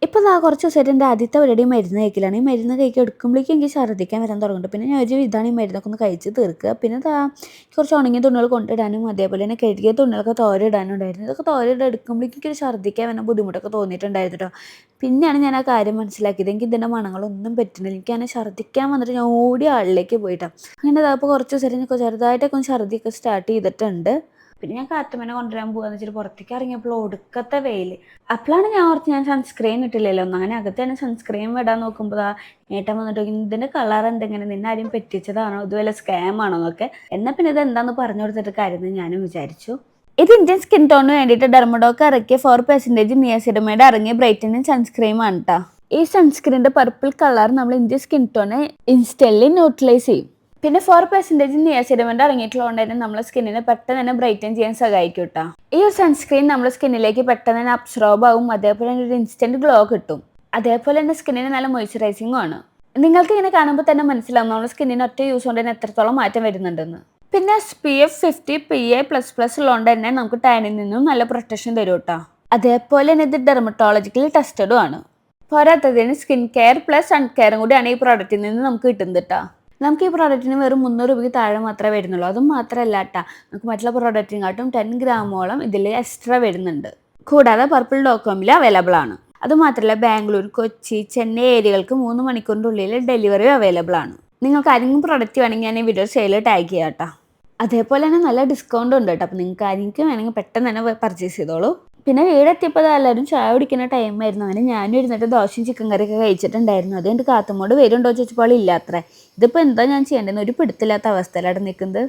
ഇപ്പോൾ ദാ കുറച്ച് ദിവസമായിട്ട് എൻ്റെ ആദ്യത്തെ പരിപാടി മരുന്ന് കഴിക്കലാണ്. ഈ മരുന്ന് എടുക്കുമ്പോഴേക്കും എനിക്ക് ഛർദ്ദിക്കാൻ വരാൻ തുടങ്ങുന്നുണ്ട്. പിന്നെ ഞാൻ വിചാരിച്ചു ഇതാണ് ഈ മരുന്നൊക്കെ ഒന്ന് കഴിച്ച് തീർക്കുക. പിന്നെ ദാ കുറച്ച് ഉണങ്ങിയ തുണികൾ കൊണ്ടിടാനും അതേപോലെ തന്നെ കഴുകിയ തുണികളൊക്കെ തോരയിടാനും ഉണ്ടായിരുന്നു. ഇതൊക്കെ തോരയിടാൻ എടുക്കുമ്പോഴേക്കും എനിക്ക് ഛർദ്ദിക്കാൻ വരുന്ന ബുദ്ധിമുട്ടൊക്കെ തോന്നിയിട്ടുണ്ടായിരുന്നു കേട്ടോ. പിന്നെയാണ് ഞാൻ ആ കാര്യം മനസ്സിലാക്കിയത്. എനിക്ക് ഇതിൻ്റെ മണങ്ങളൊന്നും പറ്റുന്നില്ല. എനിക്കങ്ങനെ ഛർദ്ദിക്കാൻ വന്നിട്ട് ഞാൻ ഓടിയ ആളിലേക്ക് പോയിട്ടാണ്. അങ്ങനെ ദാ ഇപ്പോൾ കുറച്ച് ദിവസമായിട്ട് ചെറുതായിട്ടൊക്കെ ഒന്ന് ഛർദ്ദിയൊക്കെ സ്റ്റാർട്ട് ചെയ്തിട്ടുണ്ട്. പിന്നെ ഞാൻ കാത്തുമ്മനെ കൊണ്ടുവരാൻ പോകാന്ന് വെച്ചിട്ട് പുറത്തേക്ക് ഇറങ്ങിയപ്പോൾ ഒടുക്കത്തെ വെയിൽ. അപ്പോഴാണ് ഞാൻ ഓർത്ത് ഞാൻ സൺസ്ക്രീൻ ഇട്ടില്ലല്ലോ ഒന്ന്. അങ്ങനെ അകത്ത് തന്നെ സൺസ്ക്രീൻ ഇടാൻ നോക്കുമ്പോൾ ഏട്ടൻ വന്നിട്ട് ഇതിൻ്റെ കളർ എന്തെങ്കിലും നിന്നെ ആരും പറ്റിച്ചതാണോ ഇത് വല്ല സ്കാം ആണോ എന്നൊക്കെ. എന്നാൽ പിന്നെ ഇത് എന്താണെന്ന് പറഞ്ഞു കൊടുത്തിട്ട് കാര്യം ഞാനും വിചാരിച്ചു. ഇത് ഇന്ത്യൻ സ്കിൻ ടോണിന് വേണ്ടിയിട്ട് ഡെർമഡോക്ക് ഇറക്കിയ 4% നിയാസിഡമൈഡ് അടങ്ങിയ ബ്രൈറ്റനിങ് സൺസ്ക്രീം ആണ് കേട്ടോ. ഈ സൺസ്ക്രീനിന്റെ പർപ്പിൾ കളർ നമ്മൾ ഇന്ത്യൻ സ്കിൻ ടോണെ ഇൻസ്റ്റന്റ്ലി ന്യൂട്രലൈസ് ചെയ്യും. പിന്നെ 4% നിയാസിഡമൈഡ് അടങ്ങിയിട്ടുള്ളതുകൊണ്ട് തന്നെ നമ്മളെ സ്കിന്നിനെ പെട്ടെന്ന് തന്നെ ബ്രൈറ്റൻ ചെയ്യാൻ സഹായിക്കും കേട്ടോ. ഈ ഒരു സൺസ്ക്രീൻ നമ്മുടെ സ്കിന്നിലേക്ക് പെട്ടെന്ന് തന്നെ അബ്സോർബ് ആവും. അതേപോലെ തന്നെ ഒരു ഇൻസ്റ്റന്റ് ഗ്ലോ കിട്ടും. അതേപോലെ തന്നെ സ്കിന്നിന് നല്ല മോയ്സ്ചറൈസിംഗും ആണ്. നിങ്ങൾക്ക് ഇങ്ങനെ കാണുമ്പോൾ തന്നെ മനസ്സിലാവും നമ്മുടെ സ്കിന്നിന് ഒറ്റ യൂസ് കൊണ്ട് തന്നെ എത്രത്തോളം മാറ്റം വരുന്നുണ്ടെന്ന്. പിന്നെ SPF 50 PA++ ഉള്ളതുകൊണ്ട് തന്നെ നമുക്ക് ടാനിൽ നിന്നും നല്ല പ്രൊട്ടക്ഷൻ തരും കേട്ടോ. അതേപോലെ തന്നെ ഇത് ഡെർമറ്റോളജിക്കലി ടെസ്റ്റഡും ആണ്. പോരാത്തതിന് സ്കിൻ കെയർ പ്ലസ് സൺ കെയറും കൂടിയാണ് ഈ പ്രോഡക്റ്റിൽ നിന്ന് നമുക്ക് കിട്ടുന്നത് കേട്ടോ. നമുക്ക് ഈ പ്രോഡക്റ്റിന് വെറും 300 രൂപയ്ക്ക് താഴെ മാത്രമേ വരുന്നുള്ളൂ. അതും മാത്രമല്ല കേട്ടോ, നമുക്ക് മറ്റുള്ള പ്രോഡക്റ്റിനെക്കാട്ടും 10 ഗ്രാമോളം ഇതിൽ എക്സ്ട്രാ വരുന്നുണ്ട്. കൂടാതെ purple.com അവൈലബിൾ ആണ്. അതുമാത്രമല്ല ബാംഗ്ലൂർ, കൊച്ചി, ചെന്നൈ ഏരിയകൾക്ക് 3 മണിക്കൂറിൻ്റെ ഉള്ളിൽ ഡെലിവറി അവൈലബിൾ ആണ്. നിങ്ങൾക്ക് ആരെങ്കിലും പ്രോഡക്റ്റ് വേണമെങ്കിൽ ഞാൻ ഈ വീഡിയോ സെയിൽ ടാഗ് ചെയ്യാം കേട്ടോ. അതേപോലെ തന്നെ നല്ല ഡിസ്കൗണ്ട് ഉണ്ട് കേട്ടോ. അപ്പോൾ നിങ്ങൾക്ക് ആരെങ്കിലും വേണമെങ്കിൽ പെട്ടെന്ന് തന്നെ പർച്ചേസ് ചെയ്തോളൂ. പിന്നെ വീടെത്തിയപ്പോൾ എല്ലാവരും ചായ കുടിക്കുന്ന ടൈമായിരുന്നു. അങ്ങനെ ഞാനും ഇരുന്നിട്ട് ദോശയും ചിക്കൻ കറിയൊക്കെ കഴിച്ചിട്ടുണ്ടായിരുന്നു. അതുകൊണ്ട് കാത്തുമ്മോട് വരുന്നുണ്ടോ ചോദിച്ചപ്പോൾ ഇല്ല അത്രേ. ഇതിപ്പോൾ എന്താ ഞാൻ ചെയ്യേണ്ടതെന്ന് ഒരു പിടുത്തില്ലാത്ത അവസ്ഥയിലാണ് നിൽക്കുന്നത്.